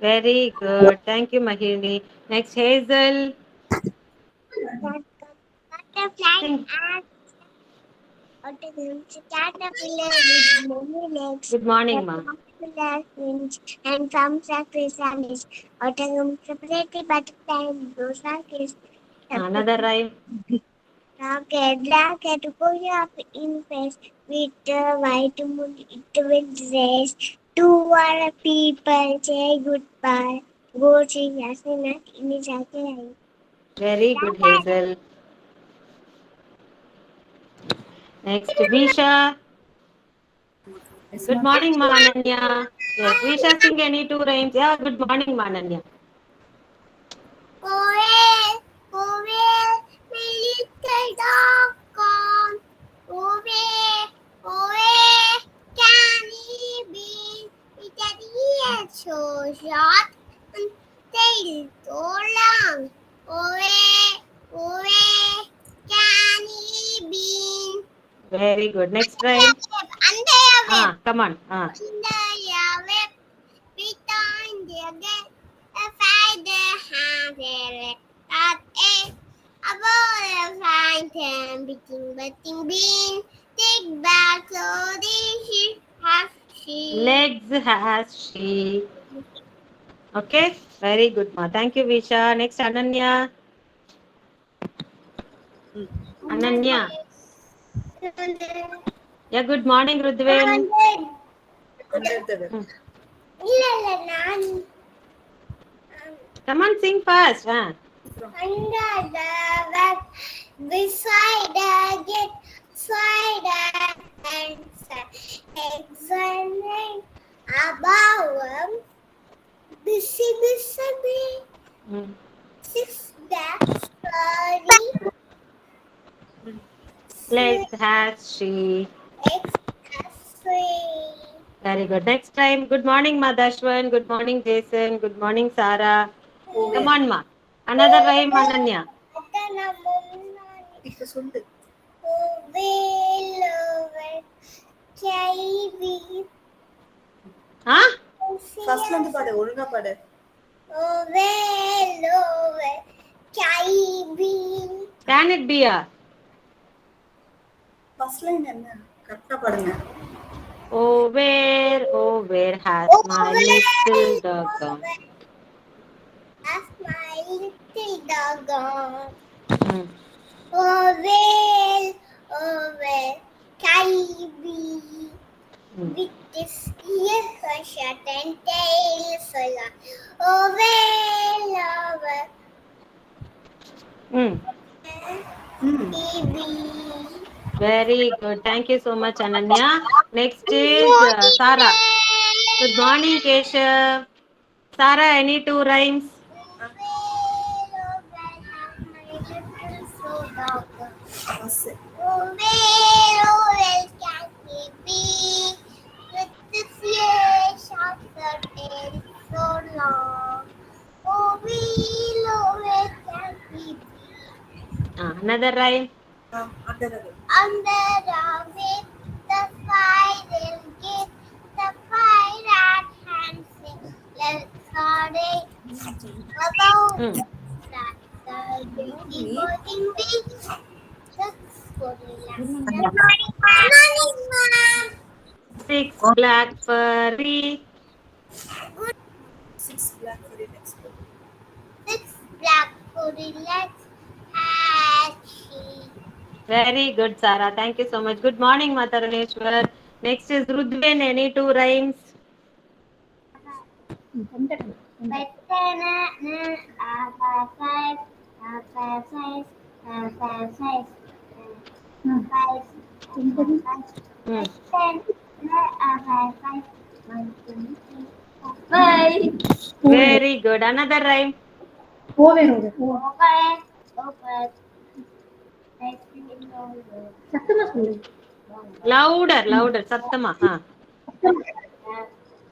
Very good. Thank you, Mahini. Next, Hazel. Sing. Caterpillar with many legs, Good morning, ma. caterpillar wings, and comes a chrysalis. Autumn separately butterfly and those are kissed. Another rhyme. Rocket, going up in face with the white moon, it will race. To our people say goodbye. Go sing as in his eye. Very good, Hazel. Next, Visha. Good morning, Mananya. Yes, Visha, sing any two rhymes. Yeah, good morning, Mananya. Coel, Coel, my little dog gone. Coel, Coel, can he be? With a ear so short and tail so long. Coel, Coel, can he be? Very good. Next rhyme. Under a web, Come on. under a web, behind the gate, a spider has a red hot egg. Above the fountain, beating, bean, take back so she has she. Legs has she. Okay. Very good, ma. Thank you, Visha. Next, Ananya. Ananya. Yeah, good morning, Rudven. Come on, sing fast. Under the bed, beside the gate, side and side, examining above, busy, six days, Legs has she. free. Very good. Next time. Good morning, Madhashwan. Good morning, Jason. Good morning, Sarah. Come on, ma. Another rhyme, Ananya. Huh? ஃபர்ஸ்ட்ல இருந்து பாடு ஒழுங்கா பாடு Can it be a? First line என்ன கரெக்டா பாடுங்க Oh, where has my little dog gone? Has my little dog gone? Hmm. Oh well, can he be? With his ears so short and tail so long. Oh well, he be. Very good. Thank you so much, Ananya. Next is Sarah. Good morning, Keshav. Sarah, any two rhymes? Oh well, can he be? With his ears short and tail so long. Oh well, can he be? Another rhyme. Under the whip, the fire give the fire at hand sing. Let's hurry about that. The beauty boating big. That's for the last. Morning, ma'am. Six black furry. Six black for the next one. Six black furry legs had she. Very good, Sarah. Thank you so much. Good morning, Mataraneshwar. Next is Rudven. Any two rhymes? Very good. Another rhyme. Louder, louder. Sattama.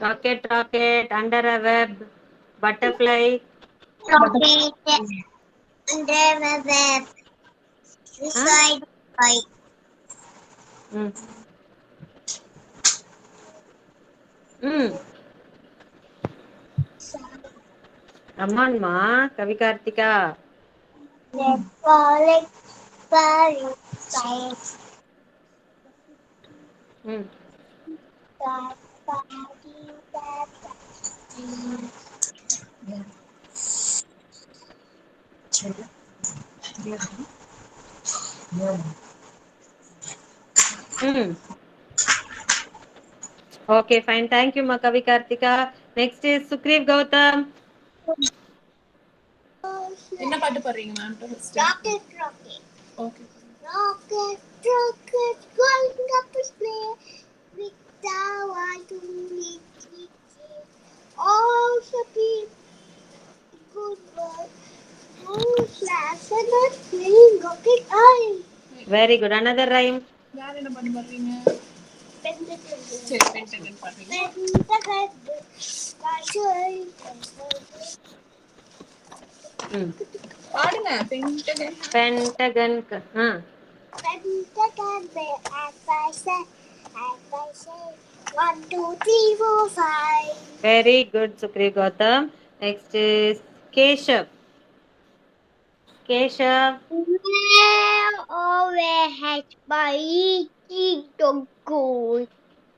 Rocket, rocket, under a web, butterfly. Rocket under the web. Beside right. Mm. Mm. Come on, ma. Kavi Kartika. The collect science. Mm. Mm. Okay, fine. Thank you, ma. Kavi Kartika. Next is Sukriv Gautam. என்ன பாட்டு பாடுறீங்க ma'am first? Rocket, rocket. Okay. Rocket, rocket, going up a play. With the one to meet all the people. Good work. Oh, slash and not playing rocket eye. Very good. Another rhyme. வேற என்ன பாட்டு பாடுறீங்க? Pentagon. சரி Pentagon பாடுறீங்க. Pentagon. Mm. பாடுங்க Pentagon. Pentagon. Pentagon, as I say, 1, 2, 3, 4, 5. Very good, Sukriv Gautam. Next is Keshav. Keshav. Where overhead by eating the gold?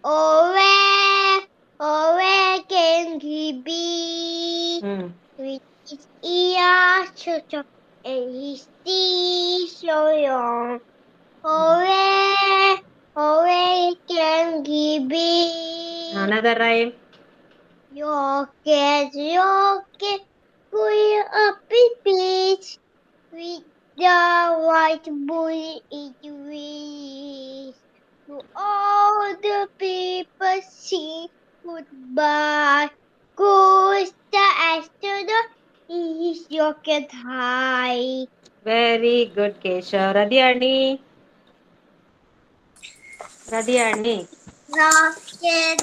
Oh, where can he be? Mm. With his ears so short and his teeth so long. Oh, where can he be? Another rhyme. Rocket, going up in space with the white bull in wings. To all the people say goodbye. Goes the astronaut in his rocket high. Very good, Keshav. Radhyani. Radhyani. Rocket,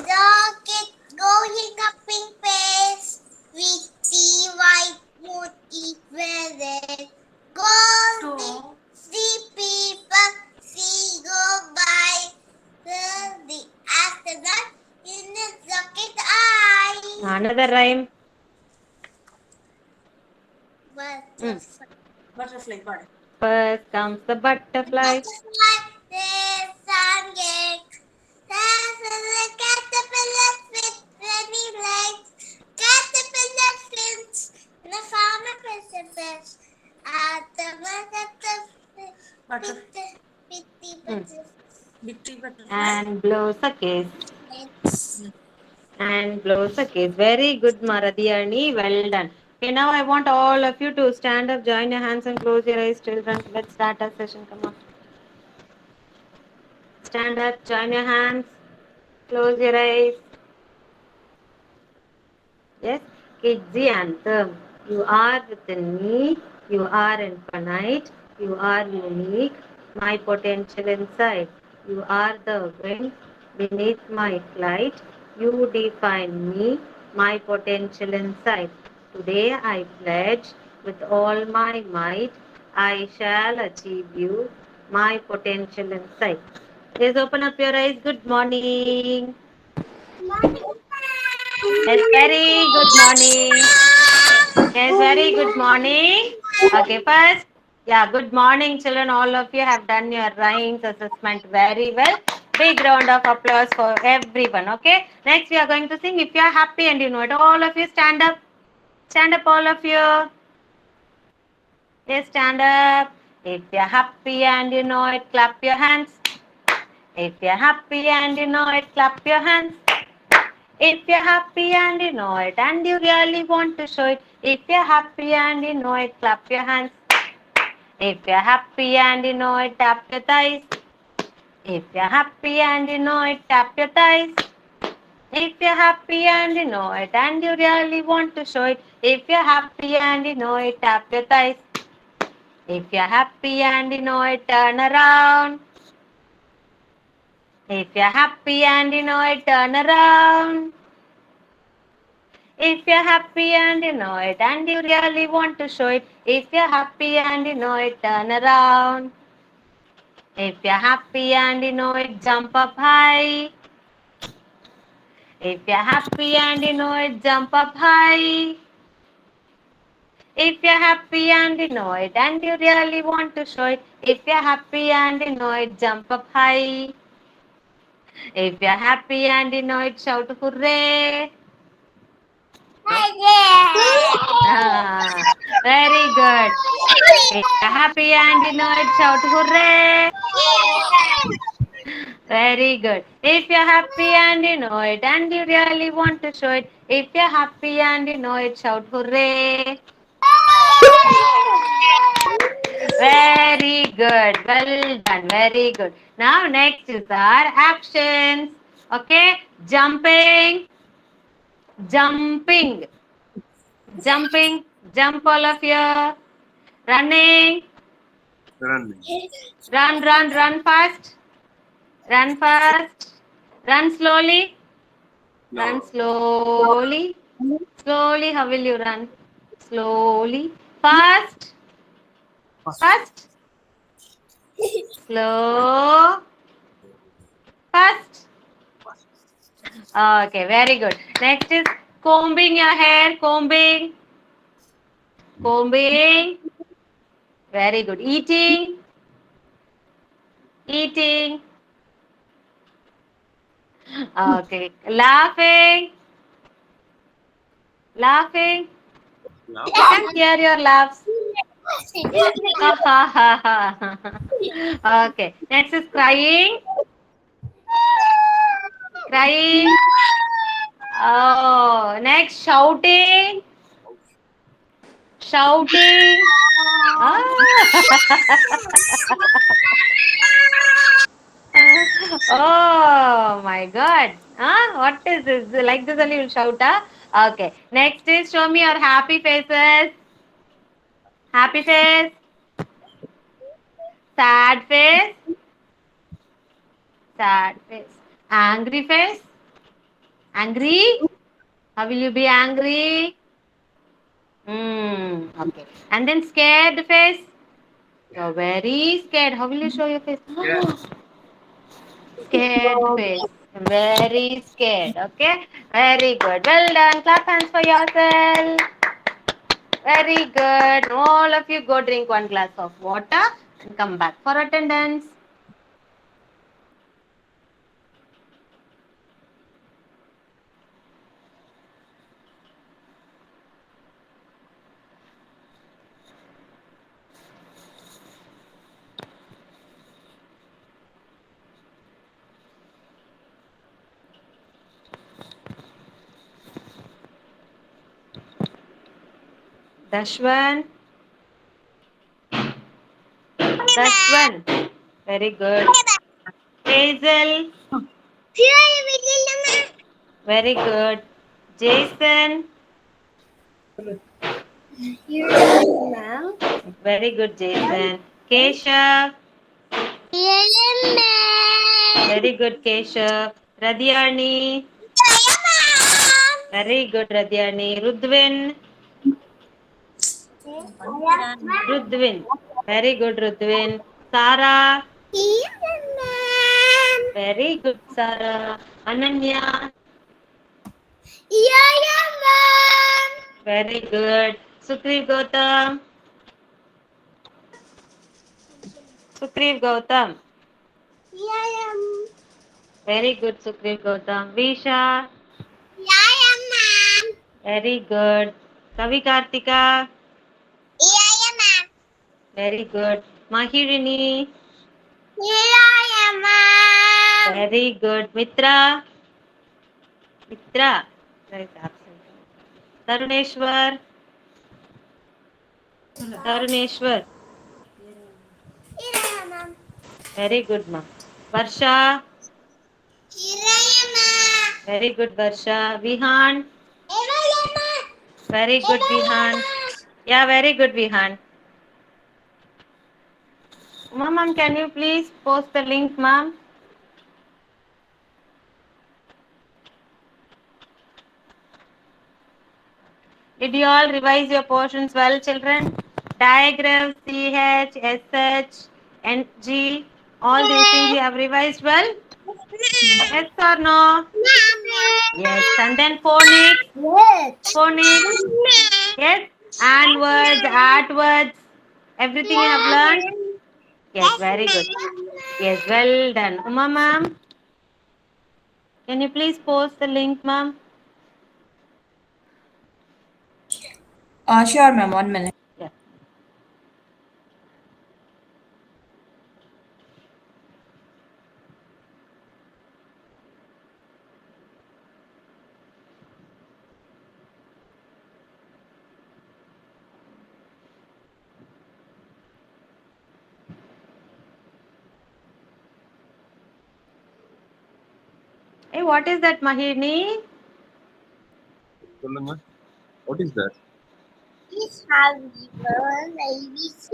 going up in space with the white moon is weather. Golden, the people see go by. The astronaut in his rocket eye. Another rhyme. Butterfly பாடு. First comes the butterfly. There's sun gate. There's a caterpillar with many legs. Caterpillar fins in the farmer precipice. At the pity butterfly. And blows a kiss. And blows a kiss. Very good, Maradhyani. Well done. Okay, now I want all of you to stand up, join your hands and close your eyes, children. Let's start our session. Come on. Stand up, join your hands, close your eyes. Yes, kids anthem. You are within me, you are infinite, you are unique, my potential inside. You are the wind beneath my flight. You define me, my potential inside. Today I pledge with all my might, I shall achieve you, my potential inside. Yes, open up your eyes. Good morning. Yes, very good morning. Yes, very good morning. Okay, first, yeah, good morning, children. All of you have done your rhymes assessment very well. Big round of applause for everyone. Okay, next we are going to sing. If you are happy and you know it, all of you stand up. Stand up, all of you. Yes, stand up. If you are happy and you know it, clap your hands. If you are happy and you know it, clap your hands. If you're happy and you know it, and you really want to show it, if you're happy and you know it, clap your hands. If you're happy and you know it, tap your thighs. If you're happy and you know it, tap your thighs. If you're happy and you know it, and you really want to show it, if you're happy and you know it, tap your thighs. If you're happy and you know it, turn around. If you're happy and you know it, turn around. If you're happy and you know it, and you really want to show it, if you're happy and you know it, turn around. If you're happy and you know it, jump up high. If you're happy and you know it, jump up high. If you're happy and you know it, and you really want to show it, if you're happy and you know it, jump up high. If you're happy and you know it, shout hooray. Ah, very good. If you're happy and you know it, shout hooray. Very good. If you're happy and you know it, and you really want to show it, if you're happy and you know it, shout hooray. Very good. Well done. Very good. Now next is our actions. Okay. Jumping. Jumping. Jumping. Jump all of you. Running. Running. Run fast. Run fast. Run slowly. No. Run slowly. Slowly. How will you run? Slowly. Fast. Fast. Slow. Fast. Okay, very good. Next is combing your hair. Combing. Combing. Very good. Eating. Eating. Okay. Laughing. Laughing. No. I can hear your laughs. Okay. Next is crying. Crying. Oh, next shouting. Shouting. Ah. Oh my God. Huh? What is this? Like this only you'll shout, huh? Okay. Next is show me your happy faces. Happy face. Sad face. Sad face. Angry face. Angry. How will you be angry? Okay. And then scared face. You're very scared. How will you show your face? Scared face. Very scared. Okay. Very good. Well done. Clap hands for yourself. Very good. All of you go drink one glass of water and come back for attendance. Dashwan. Dashwan. Very good. Hazel. Very good. Jason. Very good, Jason. Keshav. Very good, Keshav. Radhyani. Very good, Radhyani. Rudvin. Rudvin. Very good, Rudvin. Sara. Very good, Sara. Ananya. Very good. Sukriv Gautam. Sukriv Gautam. Very good, Sukriv Gautam. Visha. Very good. Kavi Kartika. Very good. Mahirini. Very good. Mitra. Mitra. There is absent. Taruneshwar. Taruneshwar. Very good, ma. Varsha. Very good, Varsha. Vihan. Very good, Vihan. Yeah, very good, Vihan. Ma'am, can you please post the link, ma'am? Did you all revise your portions well, children? Diagram, CH, SH, NG, all these things you have revised well? Yes or no? Yes. And then phonics, phonics, yes. And words, art words, everything you have learned? Yes, very good. Yes, well done. Uma ma'am, can you please post the link, ma'am? Sure, ma'am. 1 minute. Yeah. Hey, what is that, Mahini? சொல்லுங்க. What is that? This how we learn ABC.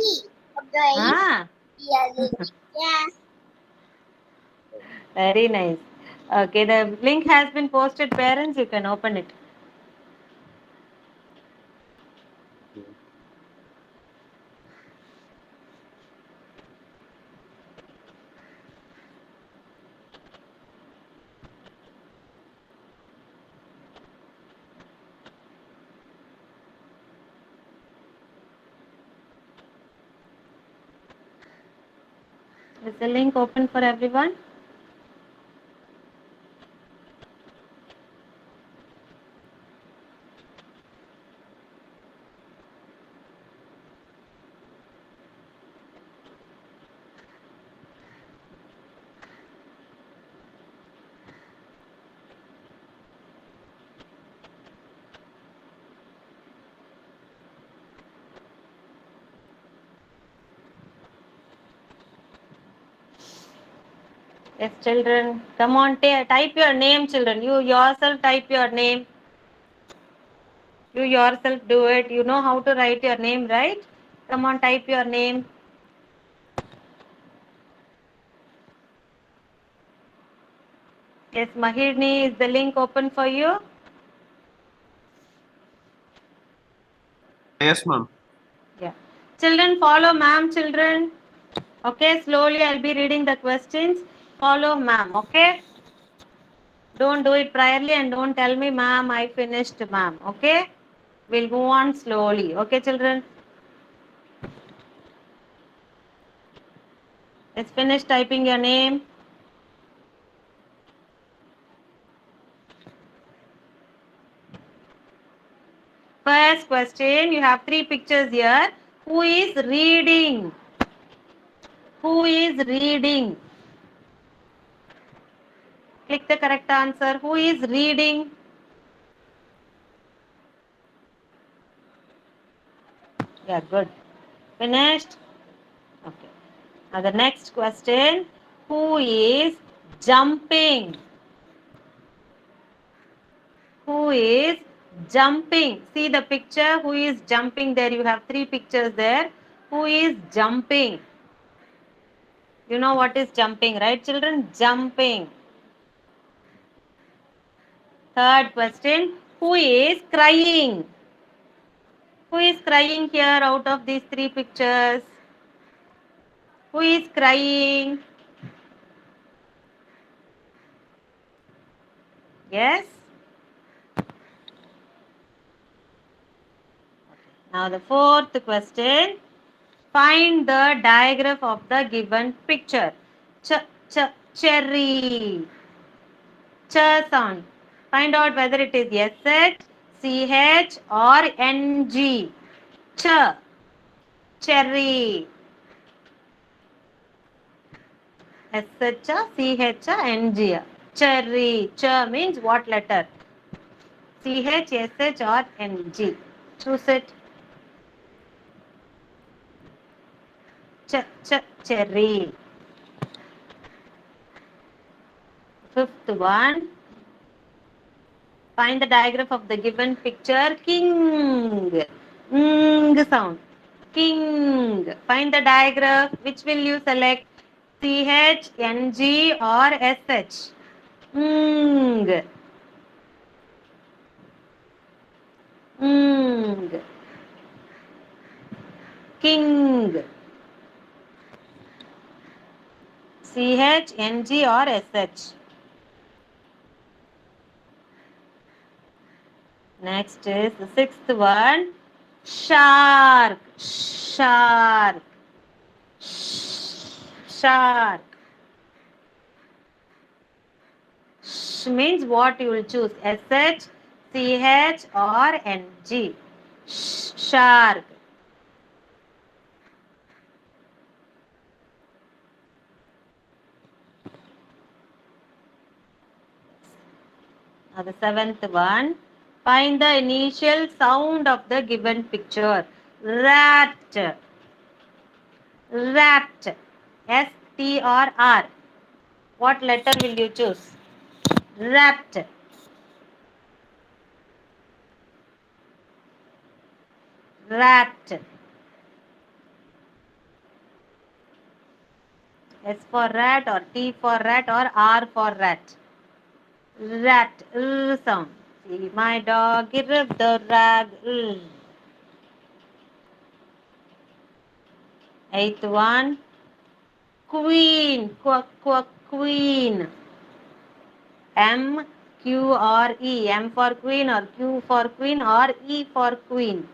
Okay. Ah, Yeah. very nice. Okay, the link has been posted, parents. You can open it. Is the link open for everyone? Yes, children. Come on, type your name, children. You yourself type your name. You yourself do it. You know how to write your name, right? Come on, type your name. Yes, Mahirni, is the link open for you? Yes, ma'am. Yeah. Children, follow ma'am, children. Okay, slowly I'll be reading the questions. Follow ma'am, okay? Don't do it priorly and don't tell me, ma'am, I finished, ma'am, okay? We'll move on slowly, okay, children? Let's finish typing your name. First question, you have 3 pictures here. Who is reading? Who is reading? Click the correct answer. Who is reading? Yeah, good. Finished? Okay. Now the next question. Who is jumping? Who is jumping? See the picture. Who is jumping there? You have 3 pictures there. Who is jumping? You know what is jumping, right, children? Jumping. Third question. Who is crying? Who is crying here out of these 3 pictures? Who is crying? Yes? Now the fourth question. Find the diagram of the given picture. Cherry. Ch sound. Find out whether it is SH, CH or NG. Ch. Cherry. SH, CH, NG. Cherry. Ch means what letter? CH, SH or NG. Choose it. Cherry. Fifth one. Find the diagram of the given picture. King. Ng sound. King. Find the diagram. Which will you select? CH, NG or SH? Ng. King. CH, NG or SH. Next is the sixth one. Shark. Shark. Shark. Sh means what you will choose. SH, CH or NG. Shark. Now the seventh one. Find the initial sound of the given picture. Rat. Rat. ST or R. What letter will you choose? Rat. Rat. S for rat or T for rat or R for rat. Rat. Sound. See my dog give the rag. Eighth one. Queen. Quack, quack, queen. M, Q or E. M for queen or Q for queen or E for queen.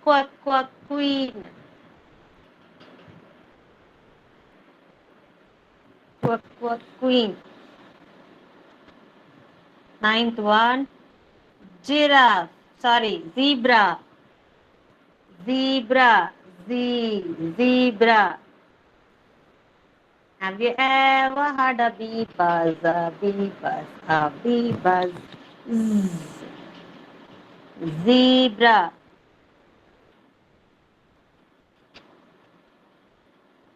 Quack, quack, queen. Quack, quack, queen. Ninth one. Giraffe. Sorry, zebra. Zebra. Zebra. Have you ever had a bee buzz, a bee buzz, a bee buzz? Zzz. Zebra.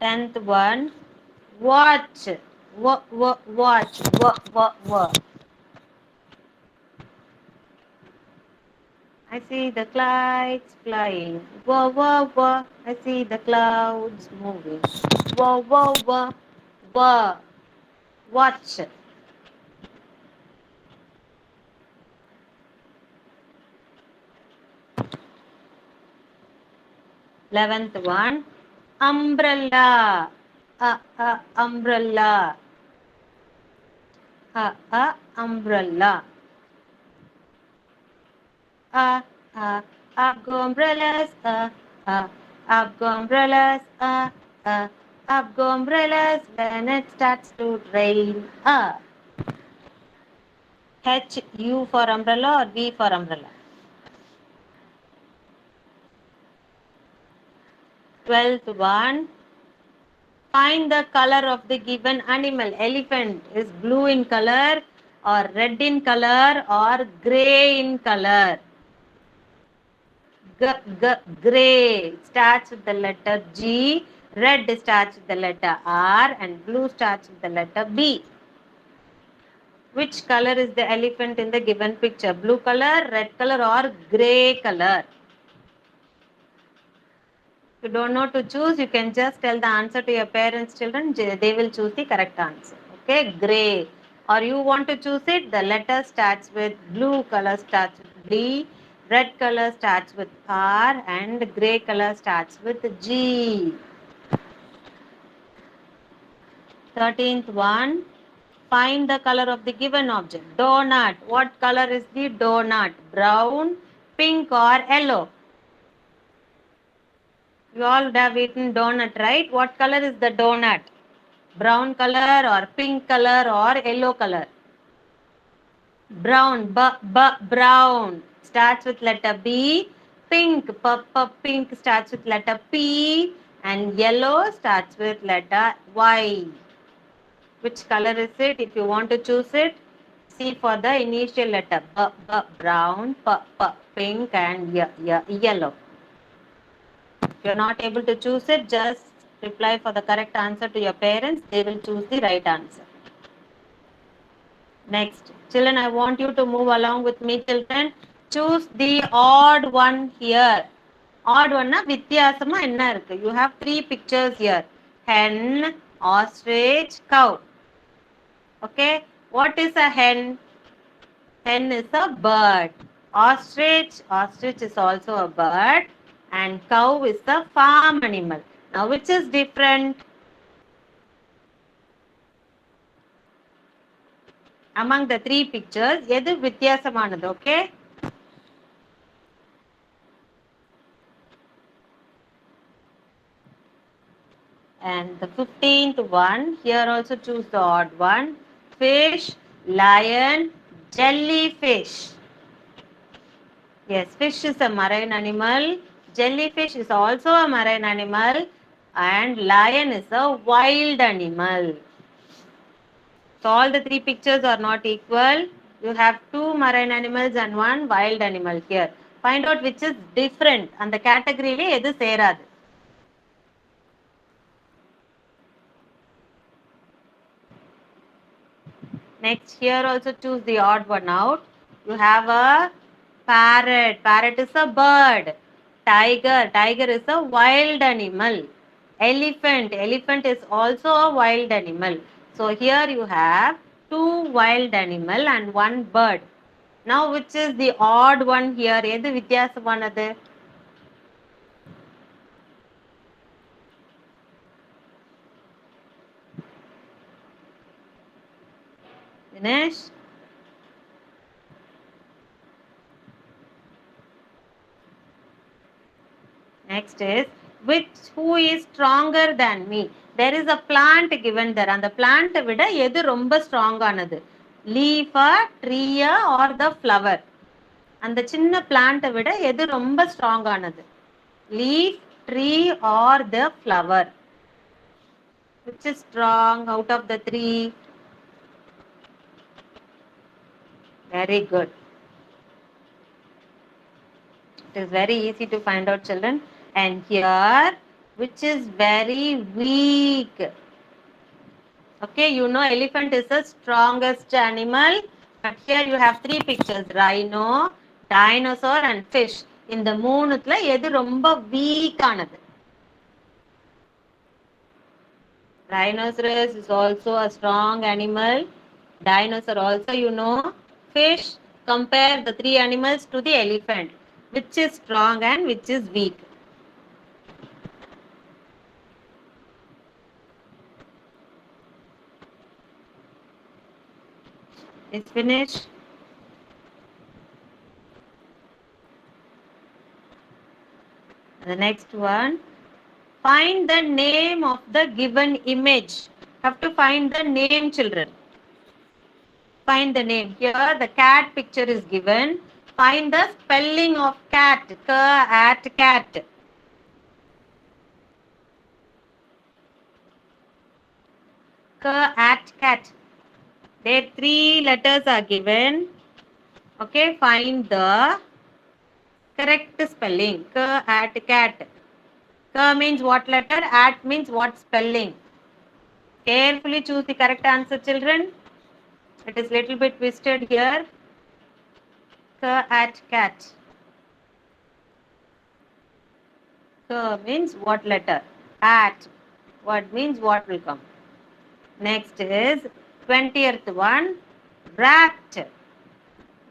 10th one. Watch. Watch. I see the clouds flying. Whoa. I see the clouds moving. Whoa. Watch. 11th one. Umbrella. Umbrella. Umbrella. I've got umbrellas. I've got umbrellas. I've got umbrellas when it starts to rain. H, U for umbrella or V for umbrella? 12th one. Find the color of the given animal. Elephant is blue in color or red in color or gray in color. Gray starts with the letter G, red starts with the letter R, and blue starts with the letter B. Which color is the elephant in the given picture? Blue color, red color, or gray color? If you don't know to choose, you can just tell the answer to your parents, children. They will choose the correct answer. Okay, gray. Or you want to choose it, the letter starts with blue color starts with D, red color starts with R, and gray color starts with G. 13th one. Find the color of the given object. Donut. What color is the donut? Brown, pink, or yellow? You all would have eaten donut, right? What color is the donut? Brown color or pink color or yellow color? Brown. Brown. Starts with letter B. Pink. Pink starts with letter P. And yellow starts with letter Y. Which color is it? If you want to choose it, see for the initial letter. Brown, pink, and yellow. If you are not able to choose it, just reply for the correct answer to your parents. They will choose the right answer. Next. Children, I want you to move along with me, children. Choose the odd one here. Odd one na வித்தியாசமா என்ன இருக்கு? You have 3 pictures here. Hen, ostrich, cow. Okay. What is a hen? Hen is a bird. Ostrich. Ostrich is also a bird. And cow is the farm animal. Now, which is different? Among the three pictures, எது வித்தியாசமானது? Okay. And the 15th one, here also choose the odd one. Fish, lion, jellyfish. Yes, fish is a marine animal. Jellyfish is also a marine animal. And lion is a wild animal. So all the three pictures are not equal. You have two marine animals and one wild animal here. Find out which is different. And the category le edu seradu. Next, here also choose the odd one out. You have a parrot. Parrot is a bird. Tiger. Tiger is a wild animal. Elephant. Elephant is also a wild animal. So here you have two wild animal and one bird. Now which is the odd one here? எது வித்தியாசமானது? Dinesh? Next is who is stronger than me? There is a plant given there. And the plant விட எது ரொம்ப strong ஆனது? Leaf, tree or the flower? அந்த சின்ன plant விட எது ரொம்ப strong ஆனது? Leaf, tree or the flower? Which is strong out of the three? Very good. It is very easy to find out, children. And here, which is very weak? Okay, you know elephant is the strongest animal. But here you have three pictures. Rhino, dinosaur and fish. In the மூணுத்துல எது ரொம்ப weak ஆனது? Rhinoceros is also a strong animal. Dinosaur also, you know. Fish, compare the three animals to the elephant. Which is strong and which is weak? It's finished. The next one. Find the name of the given image. Have to find the name, children. Find the name. Here the cat picture is given. Find the spelling of cat. Cat. Cat. There three letters are given. Okay, find the correct spelling. Cat. Means what letter? At means what spelling? Carefully choose the correct answer, children. It is little bit twisted here. Cat. Means what letter? At. What means what will come? Next is 20th one. Rat.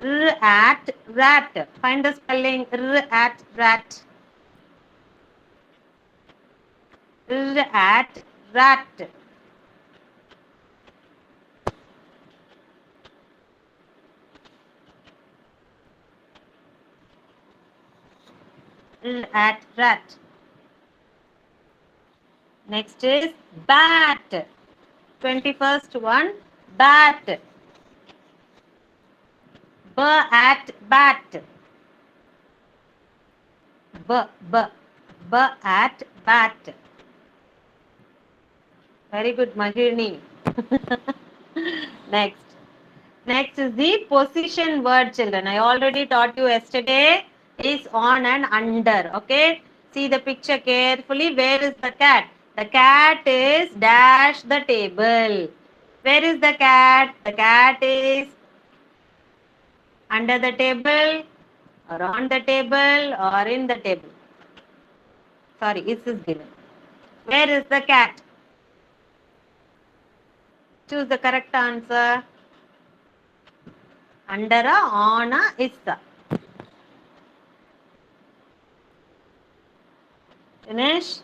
Rat. Find the spelling. Rat. Rat. Rat. Next is bat. 21st one. Bat. Bat. At bat. Very good, Mahirni. Next is the position word, children. I already taught you yesterday. Is on and under. Okay. See the picture carefully. Where is the cat? The cat is dash the table. Where is the cat? The cat is under the table or on the table or in the table. Sorry, this is given. Where is the cat? Choose the correct answer. Under, on, is. Finish.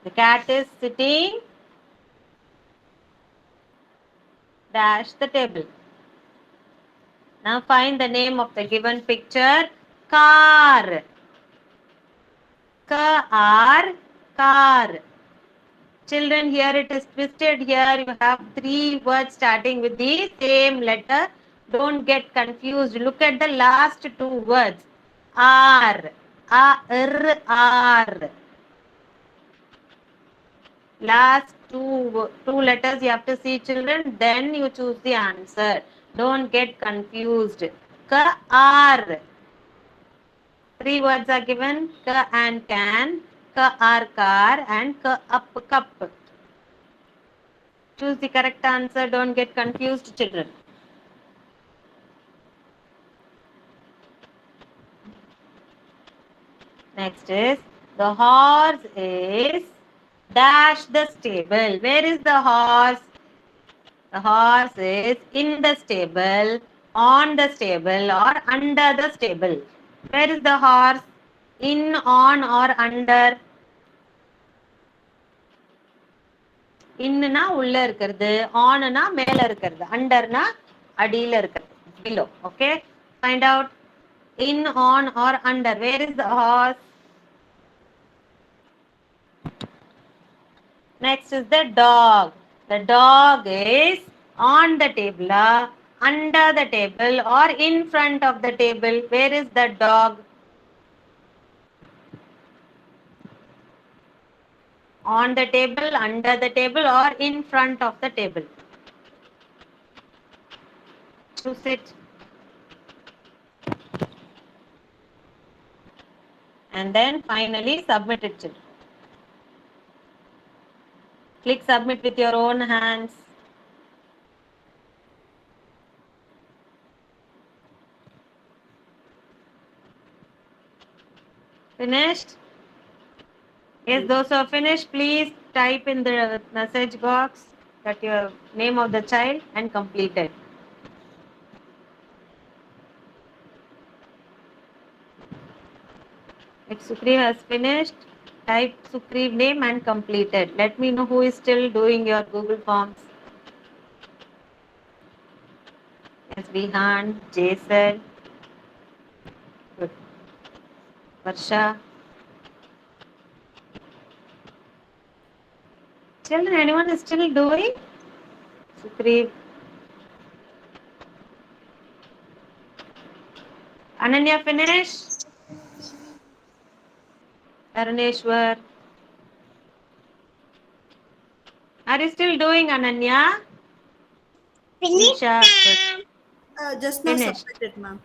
The cat is sitting. Dash the table. Now find the name of the given picture. Car. Car. Car. Children, here it is twisted. Here you have 3 words starting with the same letter. Don't get confused. Look at the last 2 words. R. R. Last two letters you have to see, children. Then you choose the answer. Don't get confused. Car. 3 words are given. Ka and can. Ka are car and ka up cup. Choose the correct answer. Don't get confused, children. Next is the horse is dash the stable. Where is the horse? The horse is in the stable, on the stable, or under the stable. Where is the horse? In, on, or under? Inna ulla irukkiradhu, on-na mela irukkiradhu, under-na adila irukkiradhu, below. Okay? Find out. In, on, or under. Where is the horse? Next is the dog. The dog is on the table, under the table, or in front of the table. Where is the dog? On the table, under the table, or in front of the table. Choose it. And then finally submit it, children. Click submit with your own hands. Finished? Yes, those who are finished, please type in the message box that your name of the child and completed. If Sukriv has finished, type Sukriv name and completed. Let me know who is still doing your Google Forms. Yes, Vihan, Jason, good. Varsha. Children, anyone is still doing? Sukriv. Ananya finished? Araneshwar. Are you still doing, Ananya? Finish, Nisha. ma'am. Just now Finished. submitted, ma'am.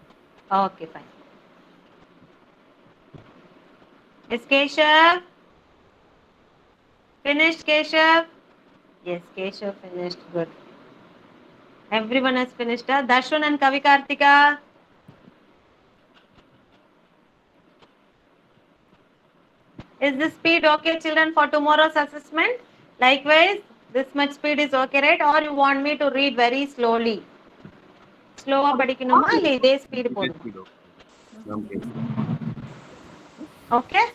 Okay, fine. Is Keshav? Finished, Keshav? Yes, Keshav finished. Good. Everyone has finished. Darshun and Kavi Kartika? Is the speed okay, children, for tomorrow's assessment? Likewise, this much speed is okay, right? Or you want me to read very slowly? Slower படிக்கணுமா இல்ல இதே speed போதுமா? Okay. Okay?